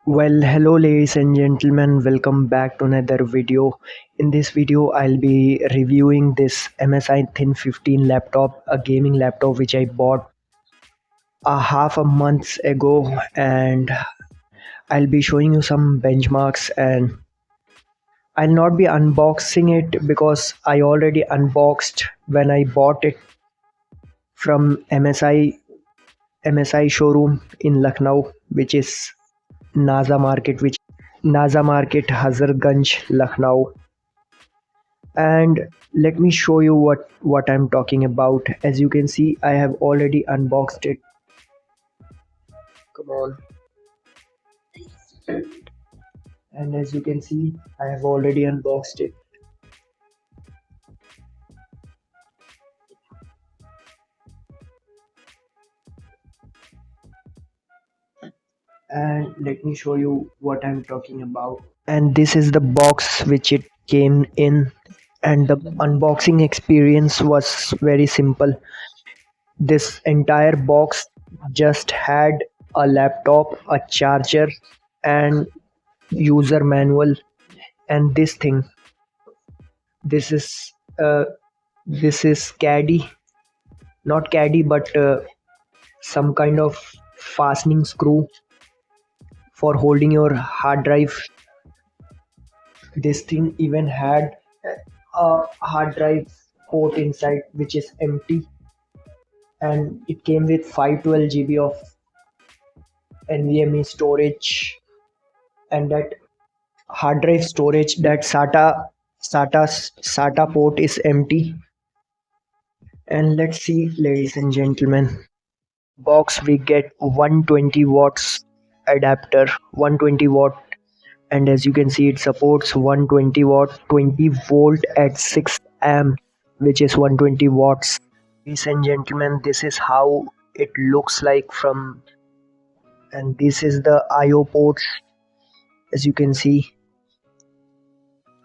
Well, hello ladies and gentlemen, welcome back to another video. In this video, I'll be reviewing this MSI Thin 15 laptop, a gaming laptop which I bought a half a month ago, and I'll be showing you some benchmarks, and I'll not be unboxing it because I already unboxed when I bought it from MSI showroom in Lucknow, which is NASA Market, Hazarganj, Lucknow. And let me show you what I'm talking about. As you can see, I have already unboxed it. Come on. And as you can see, I have already unboxed it. And let me show you what I'm talking about. And this is the box which it came in, and the unboxing experience was very simple. This entire box just had a laptop, a charger, and user manual. And this thing, this is caddy, not caddy, but some kind of fastening screw for holding your hard drive. This thing even had a hard drive port inside, which is empty, and it came with 512 GB of NVMe storage. And that hard drive storage, that SATA port is empty. And let's see, ladies and gentlemen, box we get 120 watts adapter, 120 watt, and as you can see, it supports 120 watt 20 volt at 6 amp, which is 120 watts. Ladies and gentlemen, this is how it looks like from, and this is the IO ports. As you can see,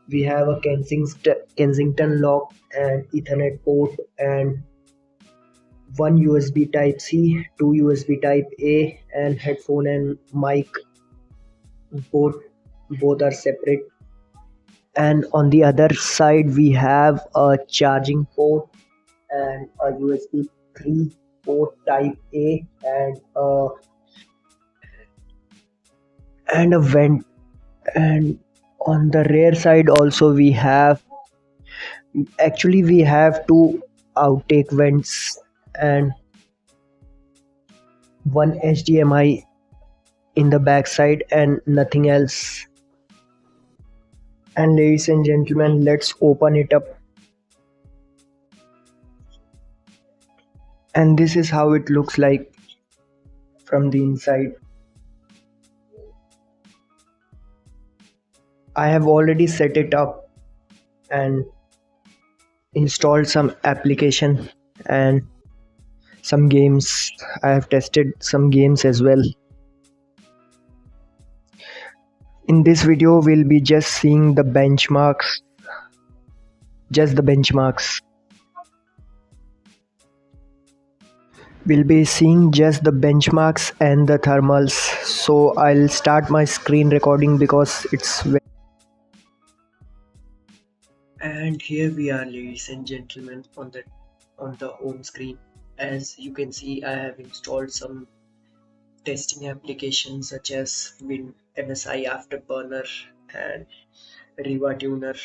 we have a Kensington lock and Ethernet port, and one USB type C, two USB type A, and headphone and mic. Both are separate. And on the other side, we have a charging port and a USB 3 port type A, and a vent. And on the rear side also we have two outtake vents and one HDMI in the back side and nothing else. And ladies and gentlemen, let's open it up. And this is how it looks like from the inside. I have already set it up and installed some application and some games. I have tested some games as well. In this video, we'll be just seeing the benchmarks. We'll be seeing just the benchmarks and the thermals. So I'll start my screen recording because it's very. And here we are, ladies and gentlemen, on the home screen. As you can see, I have installed some testing applications such as MSI Afterburner and Riva Tuner.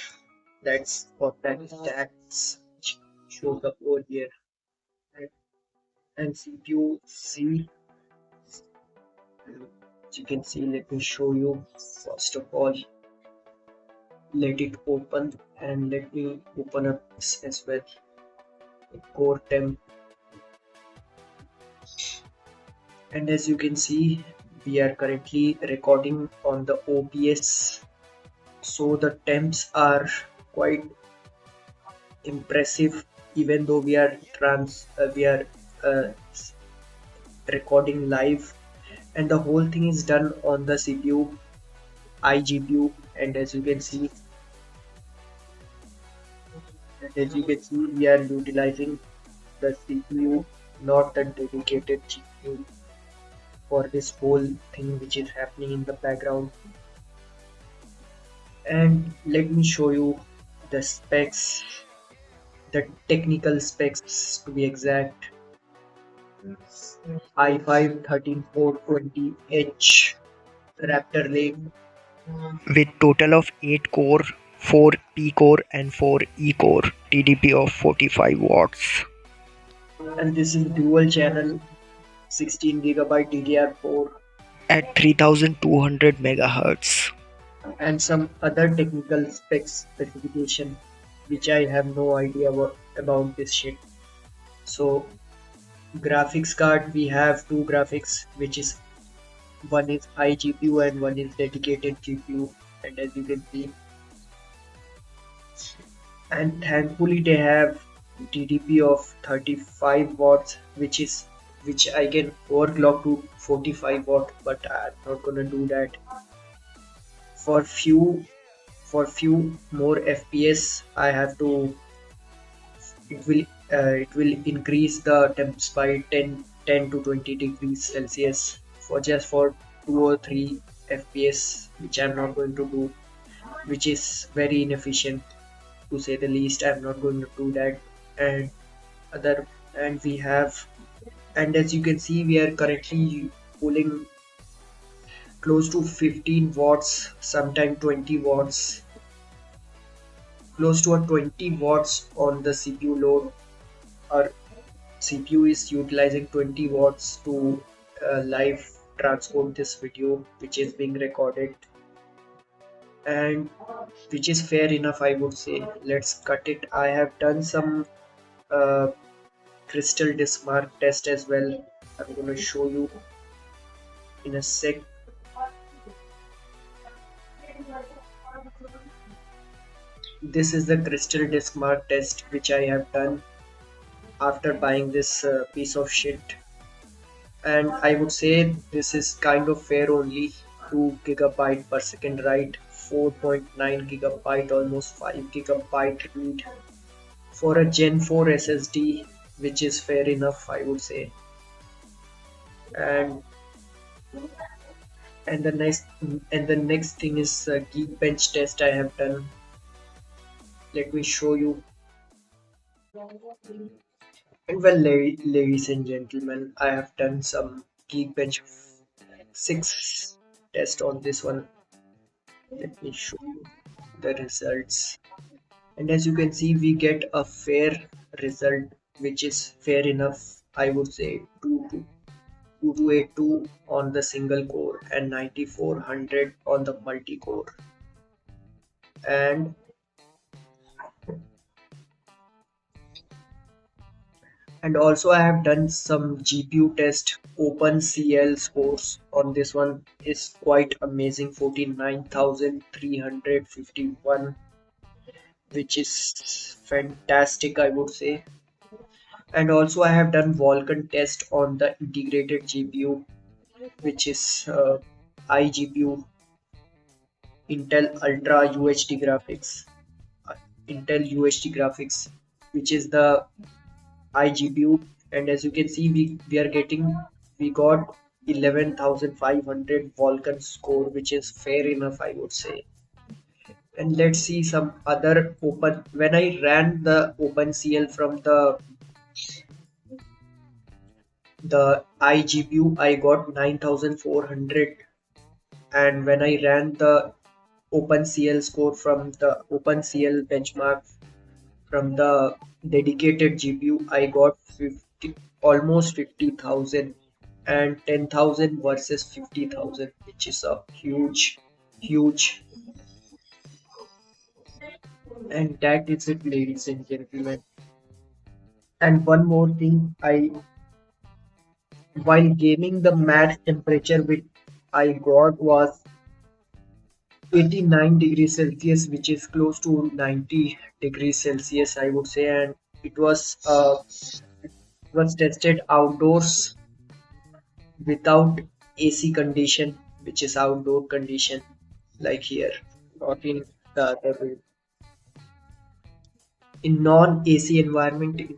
That's what that shows up over here. And CPU C, as you can see, let me show you. First of all, let it open, and let me open up this as well. Core temp. And as you can see, we are currently recording on the OBS, so the temps are quite impressive, even though we are recording live, and the whole thing is done on the CPU iGPU. And as you can see, we are utilizing the CPU, not the dedicated GPU. for this whole thing which is happening in the background. And let me show you the specs, the technical specs to be exact. i5 13420H Raptor lane with total of 8 core, 4 P core and 4 E core, TDP of 45 watts. And this is dual channel 16 GB DDR4 at 3200 megahertz. And some other technical specification which I have no idea about this shit. So graphics card, we have two graphics, which is one is iGPU and one is dedicated GPU, and as you can see, and thankfully they have TDP of 35 watts, which I can overclock to 45 watt, but I'm not gonna do that. For few more FPS, I have to it will increase the temps by 10 to 20 degrees Celsius for just for 2 or 3 FPS, which I'm not going to do, which is very inefficient to say the least. I'm not going to do that. And other and we have and as you can see, we are currently pulling close to 15 watts, sometime 20 watts, close to a 20 watts on the CPU load. Our CPU is utilizing 20 watts to live transport this video which is being recorded, and which is fair enough, I would say. Let's cut it. I have done some uh, crystal disk mark test as well. I'm going to show you in a sec. This is the crystal disk mark test which I have done after buying this piece of shit, and I would say this is kind of fair. Only 2 gigabyte per second write, 4.9 gigabyte, almost 5 gigabyte read for a Gen 4 SSD, which is fair enough, I would say. And the next thing is a Geekbench test I have done. Let me show you. And well, ladies and gentlemen, I have done some Geekbench 6 test on this one. Let me show you the results. And as you can see, we get a fair result, which is fair enough. I would say 2282 on the single core and 9400 on the multi core. And also I have done some GPU test. OpenCL scores on this one is quite amazing, 49,351, which is fantastic, I would say. And also I have done Vulkan test on the integrated GPU, which is iGPU, Intel Ultra UHD graphics, uh, Intel UHD graphics, which is the iGPU. And as you can see, we got 11,500 Vulkan score, which is fair enough, I would say. And let's see some other when I ran the OpenCL from the iGPU, I got 9,400, and when I ran the OpenCL score from the OpenCL benchmark from the dedicated GPU, I got 50, almost 50,000, and 10,000 versus 50,000, which is a huge. And that is it, ladies and gentlemen. And one more thing, while gaming, the max temperature which I got was 89 degrees Celsius, which is close to 90 degrees Celsius, I would say. And it was tested outdoors without AC condition, which is outdoor condition, like here, not in the other way. In non-AC environment, it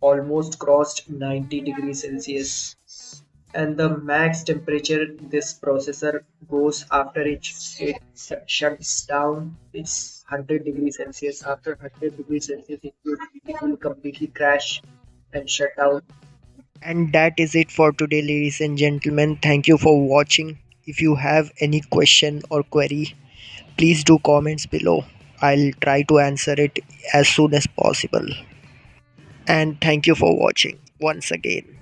almost crossed 90 degrees Celsius. and the max temperature this processor goes after it shuts down is 100 degrees Celsius. After 100 degrees Celsius, it will completely crash and shut down. And that is it for today, ladies and gentlemen. Thank you for watching. If you have any question or query, please do comments below. I'll try to answer it as soon as possible. And thank you for watching once again.